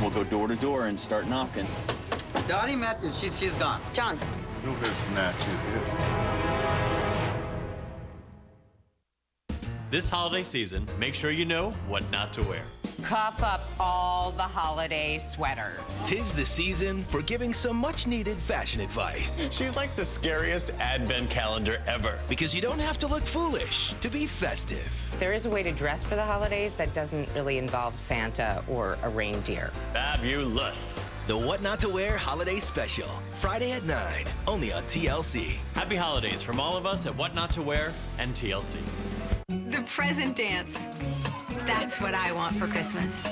We'll go door to door and start knocking. Dottie Matthews, she's gone. John. You'll hear from that, too. This holiday season, make sure you know what not to wear. Cuff up all the holiday sweaters. Tis the season for giving some much-needed fashion advice. She's like the scariest advent calendar ever. Because you don't have to look foolish to be festive. There is a way to dress for the holidays that doesn't really involve Santa or a reindeer. Fabulous. The What Not to Wear Holiday Special, Friday at 9, only on TLC. Happy holidays from all of us at What Not to Wear and TLC. The present dance. That's what I want for Christmas.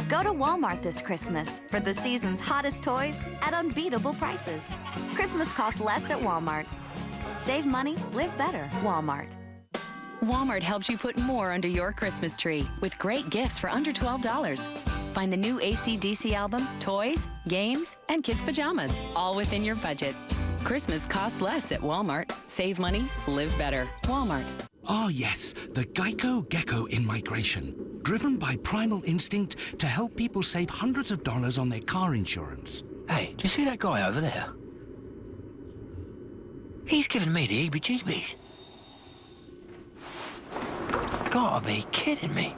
Go to Walmart this Christmas for the season's hottest toys at unbeatable prices. Christmas costs less at Walmart. Save money, live better. Walmart. Walmart helps you put more under your Christmas tree with great gifts for under $12. Find the new AC/DC album, toys, games, and kids' pajamas, all within your budget. Christmas costs less at Walmart. Save money, live better. Walmart. Ah, yes, the Geico Gecko in migration, driven by primal instinct to help people save hundreds of dollars on their car insurance. Hey, do you see that guy over there? He's giving me the heebie-jeebies. Gotta be kidding me.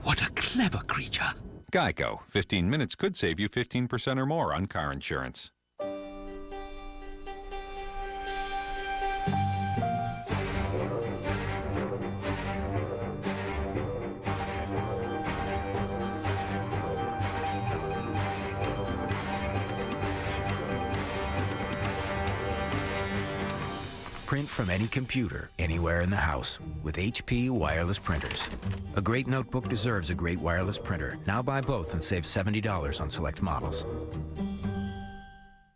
What a clever creature. Geico. 15 minutes could save you 15% or more on car insurance. Print from any computer, anywhere in the house, with HP wireless printers. A great notebook deserves a great wireless printer. Now buy both and save $70 on select models.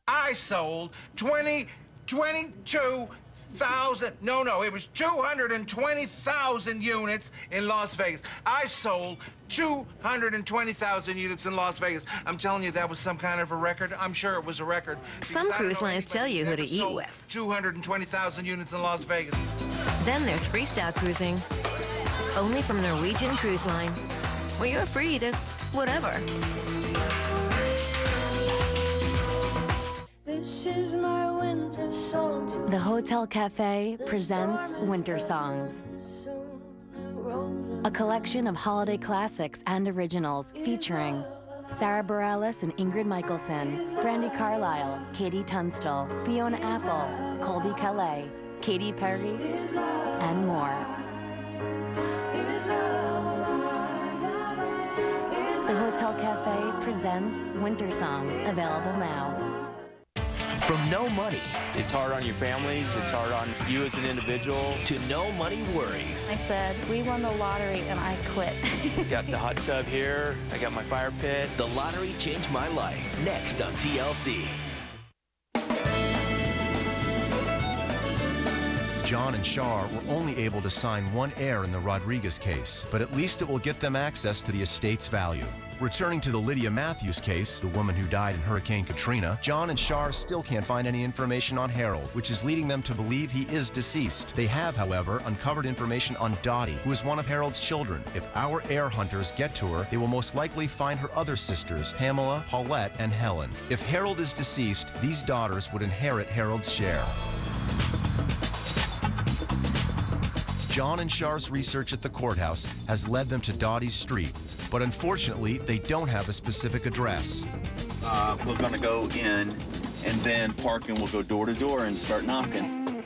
I sold 22,000, no, it was 220,000 units in Las Vegas. I sold 220,000 units in Las Vegas. I'm telling you, that was some kind of a record. I'm sure it was a record. Some cruise lines tell you who to eat with. 220,000 units in Las Vegas. Then there's freestyle cruising. Only from Norwegian Cruise Line, where you're free to whatever. This is my winter song to The Hotel Cafe presents Winter Songs, a collection of holiday classics and originals featuring Sarah Bareilles and Ingrid Michaelson, Brandi Carlile, Katie Tunstall, Fiona Apple, Colby Calais, Katy Perry, and more. The Hotel Cafe presents Winter Songs, available now. From no money. It's hard on your families. It's hard on you as an individual. To no money worries. I said, we won the lottery and I quit. Got the hot tub here. I got my fire pit. The lottery changed my life. Next on TLC. John and Shar were only able to sign one heir in the Rodriguez case, but at least it will get them access to the estate's value. Returning to the Lydia Matthews case, the woman who died in Hurricane Katrina, John and Shar still can't find any information on Harold, which is leading them to believe he is deceased. They have, however, uncovered information on Dottie, who is one of Harold's children. If our heir hunters get to her, they will most likely find her other sisters, Pamela, Paulette, and Helen. If Harold is deceased, these daughters would inherit Harold's share. John and Shar's research at the courthouse has led them to Dottie's street, but unfortunately, they don't have a specific address. We're gonna go in and then park and we'll go door to door and start knocking.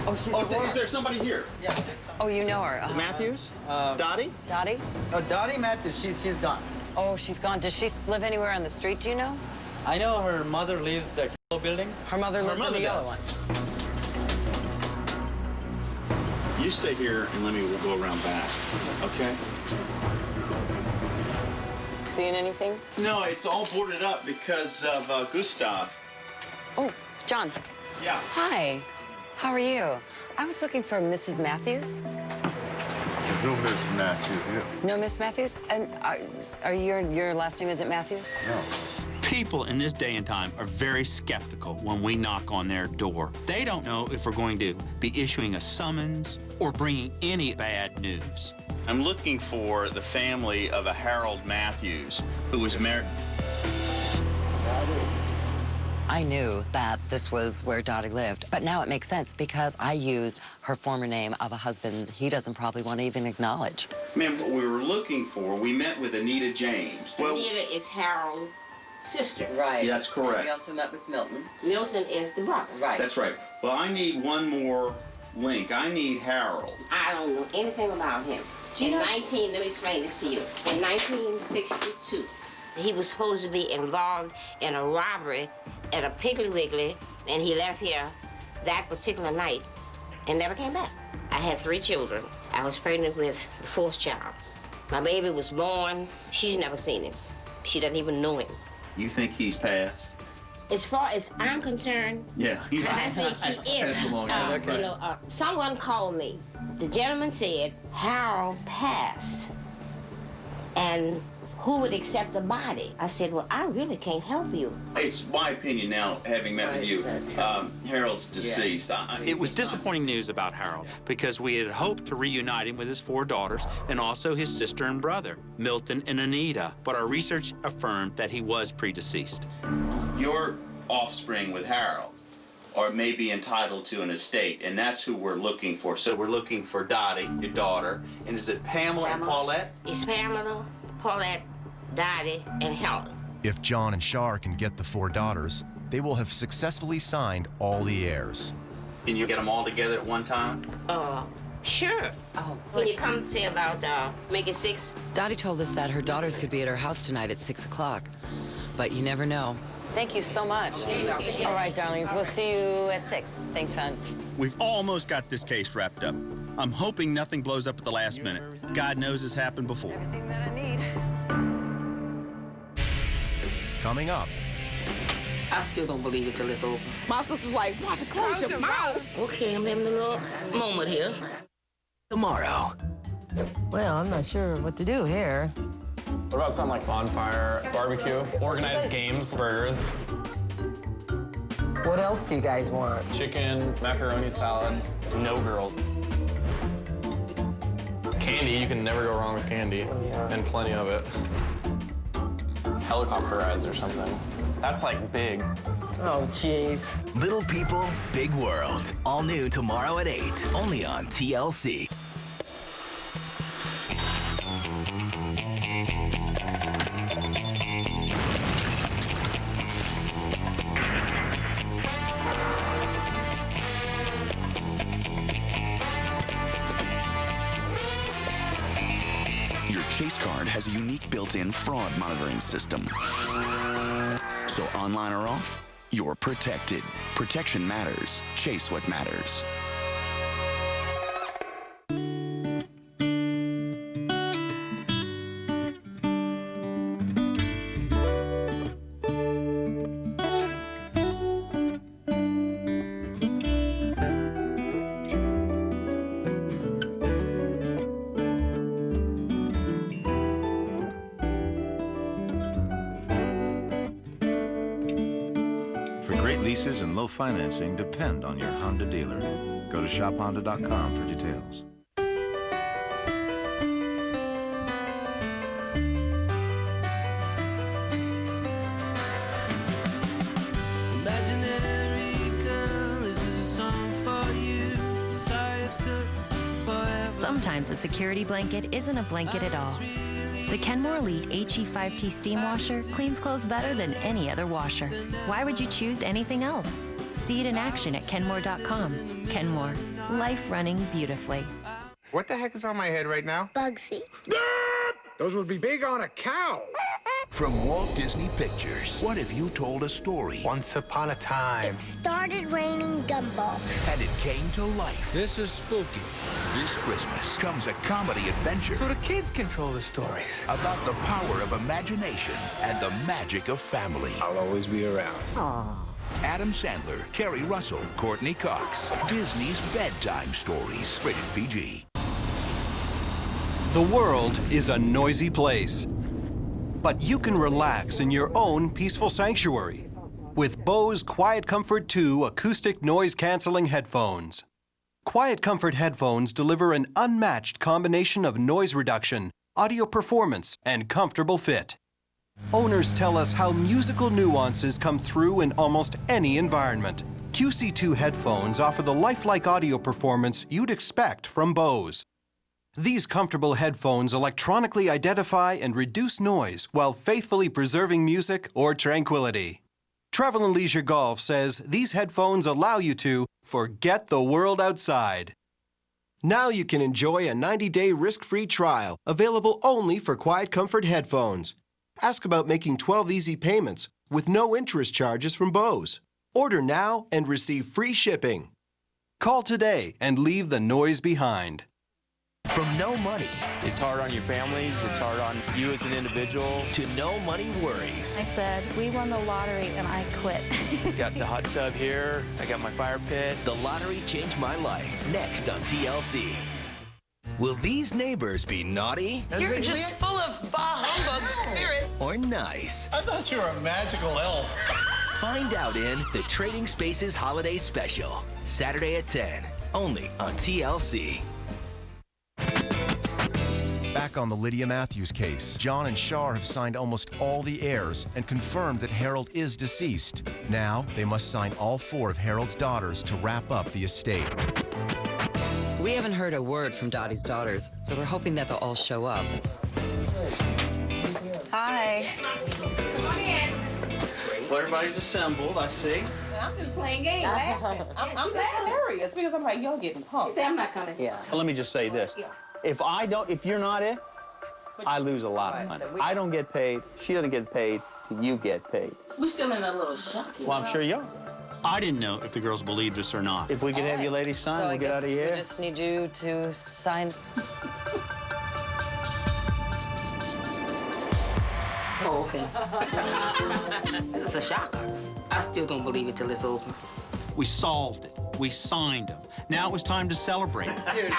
Oh, she's is there somebody here? Yeah. Oh, you know her. Matthews? Dottie? Dottie? Dottie Matthews, she's gone. Oh, she's gone. Does she live anywhere on the street, do you know? I know her mother lives the yellow building. Her mother lives in the yellow one. You stay here and let me go around back, okay? seeing anything? No, it's all boarded up because of Gustav. Oh, John. Yeah. Hi. How are you? I was looking for Mrs. Matthews. There's no Miss Matthews here. No Miss Matthews? And are your last name isn't Matthews? No. People in this day and time are very skeptical when we knock on their door. They don't know if we're going to be issuing a summons or bringing any bad news. I'm looking for the family of a Harold Matthews who was married. I knew that this was where Dottie lived, but now it makes sense because I used her former name of a husband he doesn't probably want to even acknowledge. Ma'am, what we were looking for, we met with Anita James. Anita is Harold's sister. Right. Yeah, that's correct. And we also met with Milton. Milton is the brother. Right. That's right. Well, I need one more link. I need Harold. I don't know anything about him. Let me explain this to you. In 1962, he was supposed to be involved in a robbery at a Piggly Wiggly, and he left here that particular night and never came back. I had 3 children. I was pregnant with the 4th child. My baby was born. She's never seen him. She doesn't even know him. You think he's passed? As far as I'm concerned, Yeah. I think he is. Passed along. Someone called me. The gentleman said Harold passed, and who would accept the body? I said, well, I really can't help you. It's my opinion now, having met with you, Harold's deceased. It was disappointing news about Harold because we had hoped to reunite him with his 4 daughters and also his sister and brother, Milton and Anita. But our research affirmed that he was predeceased. Your offspring with Harold or may be entitled to an estate, and that's who we're looking for. So we're looking for Dottie, your daughter, and is it Pamela and Paulette? It's Pamela, Paulette, Dottie, and Helen. If John and Shar can get the 4 daughters, they will have successfully signed all the heirs. Can you get them all together at one time? Sure. Can you come say about make it 6? Dottie told us that her daughters could be at her house tonight at 6 o'clock, but you never know. Thank you so much. All right, darlings, we'll see you at 6. Thanks, hon. We've almost got this case wrapped up. I'm hoping nothing blows up at the last minute. God knows it's happened before. Everything that I need. Coming up. I still don't believe it till it's over. My sister was like, watch it, close your mouth. Okay, I'm having a little moment here. Tomorrow. Well, I'm not sure what to do here. What about something like bonfire, barbecue, organized games, burgers? What else do you guys want? Chicken, macaroni salad, no girls. Candy, you can never go wrong with candy, and plenty of it. Helicopter rides or something. That's like big. Oh, jeez. Little People, Big World. All new tomorrow at 8, only on TLC. Your Chase card has a unique built-in fraud monitoring system. So online or off, you're protected. Protection matters. Chase what matters. Leases and low financing depend on your Honda dealer. Go to shophonda.com for details. Sometimes a security blanket isn't a blanket at all. The Kenmore Elite HE5T steam washer cleans clothes better than any other washer. Why would you choose anything else? See it in action at kenmore.com. Kenmore, life running beautifully. What the heck is on my head right now? Bugsy. Those would be big on a cow. From Walt Disney Pictures, what if you told a story? Once upon a time. It started raining gumballs. And it came to life. This is spooky. This Christmas comes a comedy adventure. So the kids control the stories. About the power of imagination and the magic of family. I'll always be around. Aww. Adam Sandler, Kerry Russell, Courtney Cox. Disney's bedtime stories. Rated PG. The world is a noisy place, but you can relax in your own peaceful sanctuary with Bose Quiet Comfort 2 acoustic noise-canceling headphones. Quiet Comfort headphones deliver an unmatched combination of noise reduction, audio performance, and comfortable fit. Owners tell us how musical nuances come through in almost any environment. QC2 headphones offer the lifelike audio performance you'd expect from Bose. These comfortable headphones electronically identify and reduce noise while faithfully preserving music or tranquility. Travel and Leisure Golf says these headphones allow you to forget the world outside. Now you can enjoy a 90-day risk-free trial available only for Quiet Comfort headphones. Ask about making 12 easy payments with no interest charges from Bose. Order now and receive free shipping. Call today and leave the noise behind. From no money. It's hard on your families, it's hard on you as an individual. To no money worries. I said, we won the lottery and I quit. Got the hot tub here, I got my fire pit. The lottery changed my life. Next on TLC. Will these neighbors be naughty? You're just full of bah humbug spirit. Or nice? I thought you were a magical elf. Find out in the Trading Spaces Holiday Special. Saturday at 10. Only on TLC. Back on the Lydia Matthews case, John and Shar have signed almost all the heirs and confirmed that Harold is deceased. Now, they must sign all 4 of Harold's daughters to wrap up the estate. We haven't heard a word from Dottie's daughters, so we're hoping that they'll all show up. Hi. Come in. Well, everybody's assembled, I see. I'm just playing games. I'm hilarious because I'm like, y'all getting punked. She said I'm not coming. Yeah. Let me just say this. If you're not it, I lose a lot of money. I don't get paid, she doesn't get paid, you get paid. We're still in a little shock here. Well, I'm sure you are. I didn't know if the girls believed us or not. If we could have you ladies sign, we'll get out of here. We just need you to sign. Oh, okay. It's a shocker. I still don't believe it till it's over. We solved it. We signed them. Now it was time to celebrate. Dude.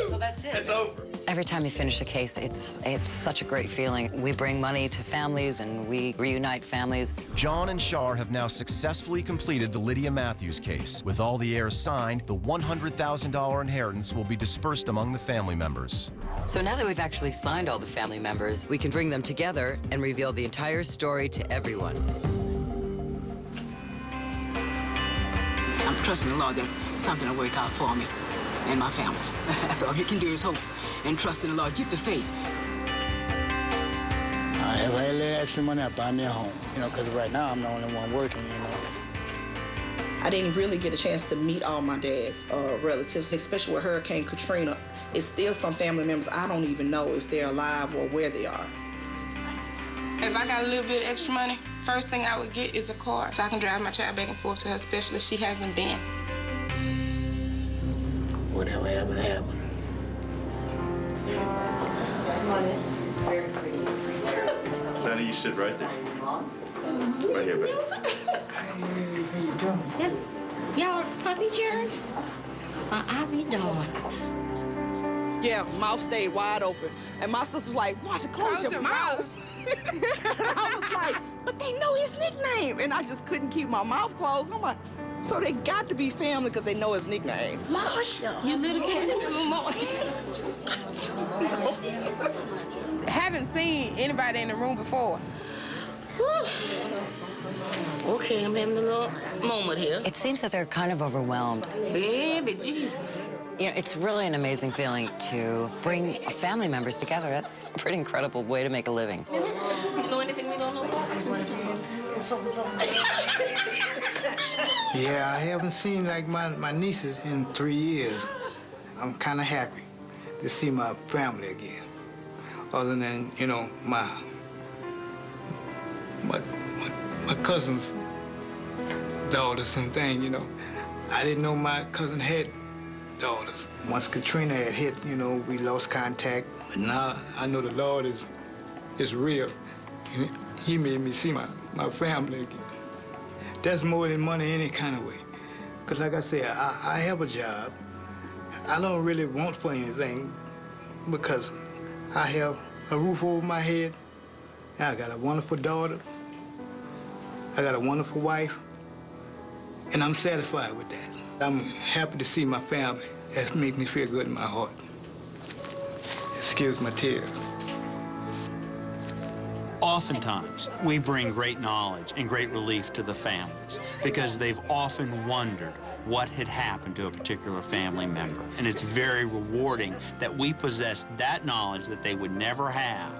So that's it. It's over. Every time you finish a case, it's such a great feeling. We bring money to families and we reunite families. John and Shar have now successfully completed the Lydia Matthews case. With all the heirs signed, the $100,000 inheritance will be dispersed among the family members. So now that we've actually signed all the family members, we can bring them together and reveal the entire story to everyone. I'm trusting the Lord that something will work out for me and my family. That's all you can do is hope and trust in the Lord. Keep the faith. I have a little extra money, I buy me a home, because right now I'm the only one working, I didn't really get a chance to meet all my dad's relatives, especially with Hurricane Katrina. It's still some family members I don't even know if they're alive or where they are. If I got a little bit of extra money, first thing I would get is a car so I can drive my child back and forth to her specialist. She hasn't been. Whatever happened, happened. Daddy, you sit right there. Right here, baby. Y'all puppy chair? I be doing. Yeah, mouth stayed wide open. And my sister was like, Marsha, close your mouth. And I was like, but they know his nickname. And I just couldn't keep my mouth closed. I'm like, so they got to be family because they know his nickname. Marsha, you little Haven't seen anybody in the room before. Okay, I'm having a little moment here. It seems that they're kind of overwhelmed. Baby, Jesus. It's really an amazing feeling to bring family members together. That's a pretty incredible way to make a living. You know anything we don't know about? Yeah, I haven't seen my nieces in 3 years. I'm kind of happy to see my family again. other than, you know, my cousin's daughters and things, you know. I didn't know my cousin had daughters. Once Katrina had hit, you know, we lost contact. But now I know the Lord is real. And he made me see my family again. That's more than money any kind of way. Because like I said, I have a job. I don't really want for anything because I have a roof over my head. I got a wonderful daughter. I got a wonderful wife. And I'm satisfied with that. I'm happy to see my family. That makes me feel good in my heart. Excuse my tears. Oftentimes, we bring great knowledge and great relief to the families because they've often wondered what had happened to a particular family member. And it's very rewarding that we possess that knowledge that they would never have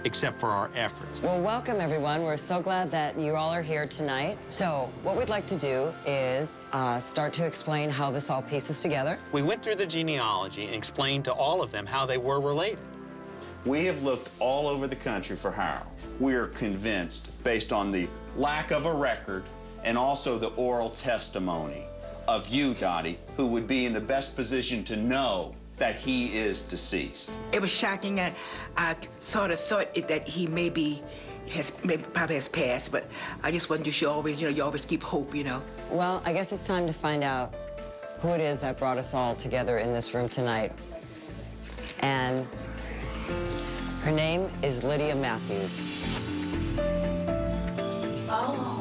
except for our efforts. Well, welcome, everyone. We're so glad that you all are here tonight. So what we'd like to do is start to explain how this all pieces together. We went through the genealogy and explained to all of them how they were related. We have looked all over the country for Harold. We are convinced, based on the lack of a record and also the oral testimony of you, Dottie, who would be in the best position to know that he is deceased. It was shocking. I sort of thought that he probably has passed, but I just wasn't too sure. Always, you always keep hope, Well, I guess it's time to find out who it is that brought us all together in this room tonight. And her name is Lydia Matthews. Oh.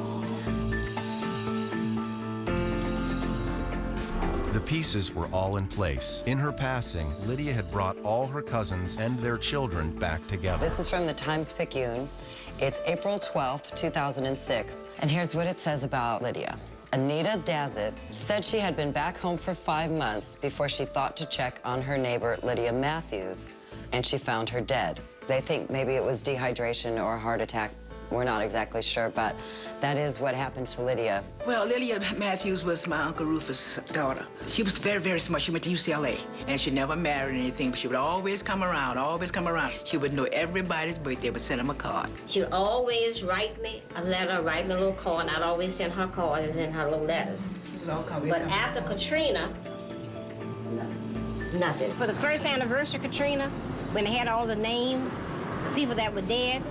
The pieces were all in place. In her passing, Lydia had brought all her cousins and their children back together. This is from the Times-Picayune. It's April 12th, 2006. And here's what it says about Lydia. Anita Dazzett said she had been back home for 5 months before she thought to check on her neighbor, Lydia Matthews, and she found her dead. They think maybe it was dehydration or a heart attack. We're not exactly sure, but that is what happened to Lydia. Well, Lydia Matthews was my Uncle Rufus' daughter. She was very, very smart. She went to UCLA, and she never married or anything, but she would always come around, always come around. She would know everybody's birthday, would send them a card. She would always write me a letter, write me a little card, and I'd always send her cards and send her little letters. But after Katrina, nothing. For the first anniversary of Katrina, when they had all the names, the people that were dead,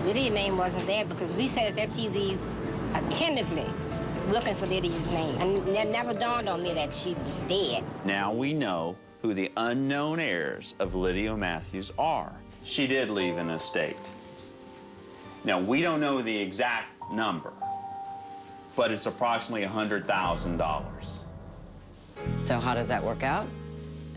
Lydia's name wasn't there because we sat at that TV attentively looking for Lydia's name. And it never dawned on me that she was dead. Now we know who the unknown heirs of Lydia Matthews are. She did leave an estate. Now, we don't know the exact number, but it's approximately $100,000. So how does that work out?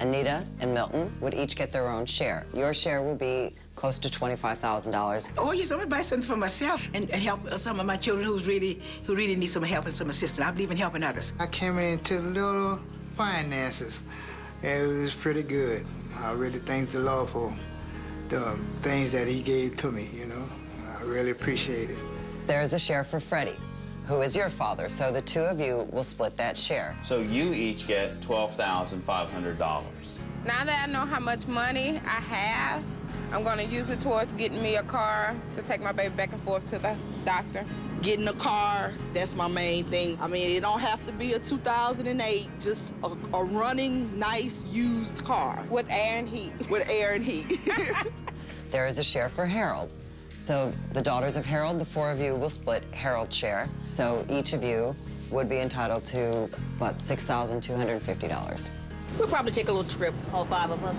Anita and Milton would each get their own share. Your share will be close to $25,000. Oh, yes, I'm gonna buy something for myself and help some of my children who really need some help and some assistance. I believe in helping others. I came into little finances, and it was pretty good. I really thank the Lord for the things that he gave to me, I really appreciate it. There's a share for Freddie, who is your father, so the two of you will split that share. So you each get $12,500. Now that I know how much money I have, I'm gonna use it towards getting me a car to take my baby back and forth to the doctor. Getting a car, that's my main thing. I mean, it don't have to be a 2008, just a running, nice, used car. With air and heat. With air and heat. There is a share for Harold. So the daughters of Harold, the four of you will split Harold's share. So each of you would be entitled to, what, $6,250. We'll probably take a little trip, all 5 of us.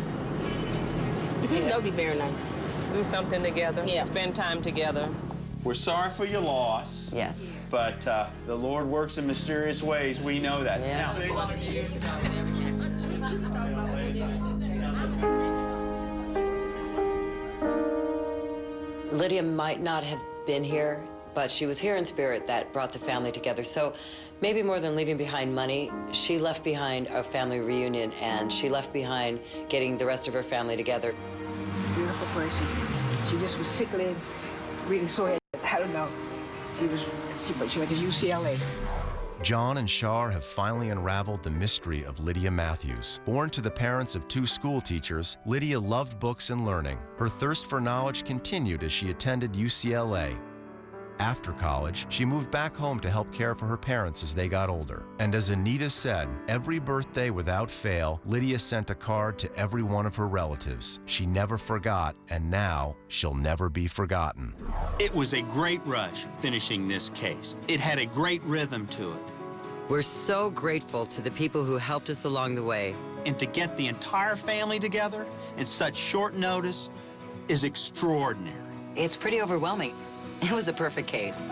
That would be very nice. Do something together, Yeah. Spend time together. We're sorry for your loss. Yes. But the Lord works in mysterious ways. We know that. Yes. Lydia might not have been here, but she was here in spirit. That brought the family together. So maybe more than leaving behind money, she left behind a family reunion, and she left behind getting the rest of her family together. Beautiful person. She just was sickly, really sore. I don't know. She went to UCLA. John and Shar have finally unraveled the mystery of Lydia Matthews. Born to the parents of 2 school teachers, Lydia loved books and learning. Her thirst for knowledge continued as she attended UCLA. After college, she moved back home to help care for her parents as they got older. And as Anita said, every birthday without fail, Lydia sent a card to every one of her relatives. She never forgot, and now she'll never be forgotten. It was a great rush finishing this case. It had a great rhythm to it. We're so grateful to the people who helped us along the way. And to get the entire family together in such short notice is extraordinary. It's pretty overwhelming. It was a perfect case.